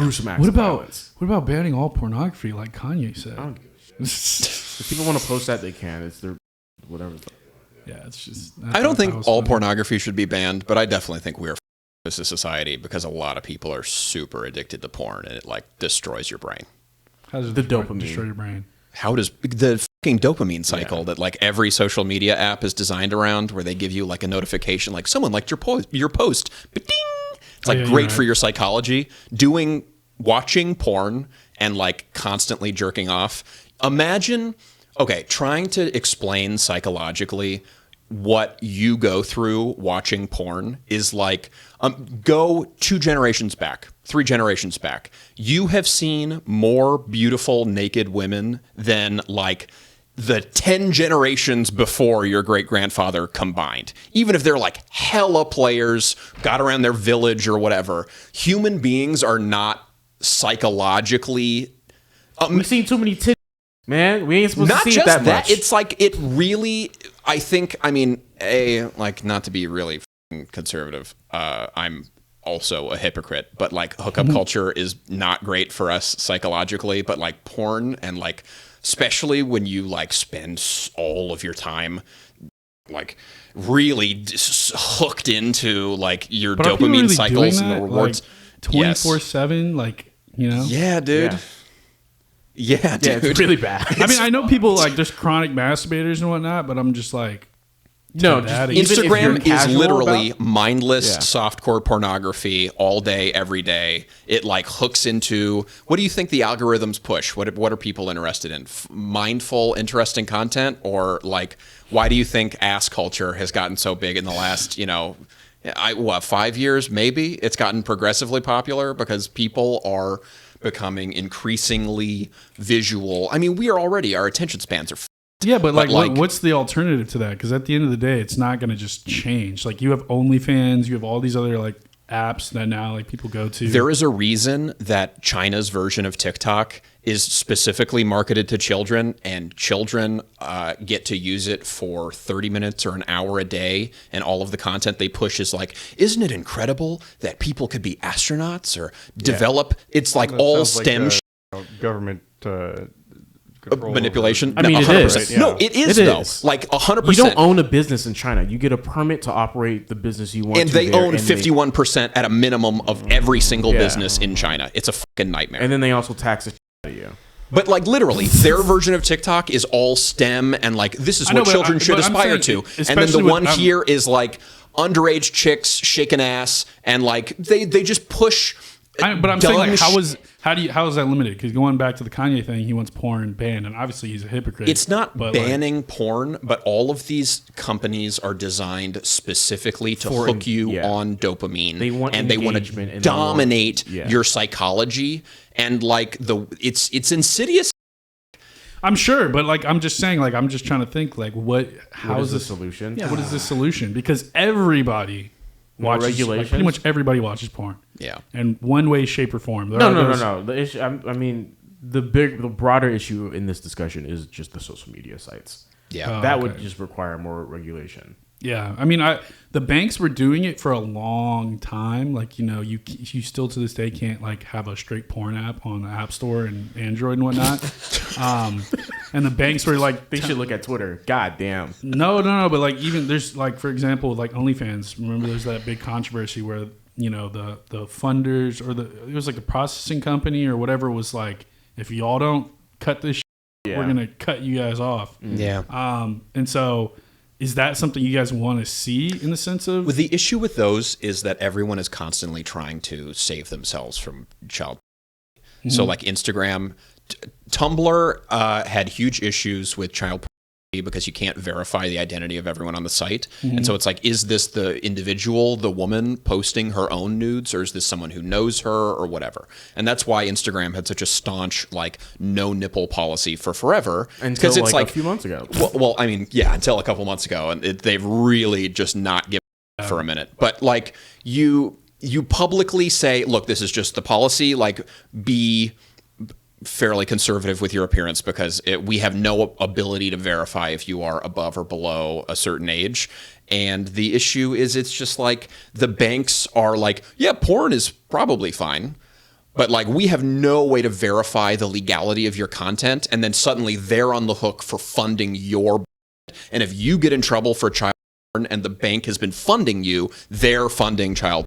gruesome acts. What about banning all pornography, like Kanye said? I don't give a shit. If people want to post that, they can. It's their whatever. Yeah, it's just. I don't think all pornography should be banned, but I definitely think we're as a society because a lot of people are super addicted to porn and it like destroys your brain. How does The dopamine. destroy your brain? How does the fucking dopamine cycle that like every social media app is designed around, where they give you like a notification, like someone liked your post, but ding! It's like great for your psychology. Watching porn and like constantly jerking off. Imagine, trying to explain psychologically what you go through watching porn is like, go 2 generations back, 3 generations back. You have seen more beautiful naked women than like the 10 generations before your great grandfather combined. Even if they're like hella players, got around their village or whatever, human beings are not psychologically. We've seen too many titties, man. We ain't supposed to see it that much. It's like it really. I think. I mean, not to be really conservative. I'm also a hypocrite, but like hookup culture is not great for us psychologically. But like porn and like, especially when you like spend all of your time like really hooked into like your dopamine really cycles and the rewards. Like 24/7, like, you know? Yeah, dude. Yeah, dude. It's really bad. I mean, I know people like just chronic masturbators and whatnot, but I'm just like, no, Instagram is literally mindless softcore pornography all day, every day. It like hooks into, what do you think the algorithms push? What are people interested in? Mindful, interesting content? Or like, why do you think ass culture has gotten so big in the last, 5 years? Maybe it's gotten progressively popular because people are becoming increasingly visual. I mean, our attention spans are yeah, but what's the alternative to that? Because at the end of the day, it's not going to just change. Like, you have OnlyFans, you have all these other like apps that now like people go to. There is a reason that China's version of TikTok is specifically marketed to children, and children get to use it for 30 minutes or an hour a day, and all of the content they push is like, isn't it incredible that people could be astronauts or develop? It's like all STEM government manipulation. I mean, 100%. It is. Yeah. No, it is though. Like 100%. You don't own a business in China. You get a permit to operate the business you want. And they own 51% at a minimum of every single business in China. It's a fucking nightmare. And then they also tax the shit out of you. But like literally, their version of TikTok is all STEM and like this is what children should aspire to. And then the one here is like underage chicks shaking ass and like they just push. But I'm saying, like, how is that limited? Because going back to the Kanye thing, he wants porn banned, and obviously he's a hypocrite. It's not banning porn, but all of these companies are designed specifically to hook you on dopamine. They want to dominate your psychology, and like it's insidious. I'm sure, but like I'm just saying, like I'm just trying to think, like what is the solution? Yeah, what is the solution? Because everybody watches, regulation. Like, pretty much everybody watches porn. Yeah, in one way, shape, or form. No. The issue, I mean, the broader issue in this discussion is just the social media sites. Yeah, that would just require more regulation. Yeah, I mean, the banks were doing it for a long time. Like, you still to this day can't like have a straight porn app on the App Store and Android and whatnot. And the banks were like, they should look at Twitter. God damn. No, but like even there's like, for example, like OnlyFans. Remember, there's that big controversy where the funders or it was like a processing company or whatever was like, if y'all don't cut this, we're gonna cut you guys off. Yeah. And so. Is that something you guys want to see in the sense of? Well, the issue with those is that everyone is constantly trying to save themselves from child. Mm-hmm. So like Instagram, Tumblr had huge issues with child pornography because you can't verify the identity of everyone on the site. Mm-hmm. And so it's like, is this the individual, the woman posting her own nudes, or is this someone who knows her or whatever? And that's why Instagram had such a staunch, like, no nipple policy for forever. Until it's like a few months ago. Well, I mean, yeah, until a couple months ago. And they've really just not given for a minute. But like you publicly say, look, this is just the policy, like be fairly conservative with your appearance because we have no ability to verify if you are above or below a certain age. And the issue is it's just like the banks are like, yeah, porn is probably fine, But like, we have no way to verify the legality of your content, and then suddenly they're on the hook for funding your. And if you get in trouble for child porn and the bank has been funding you, they're funding child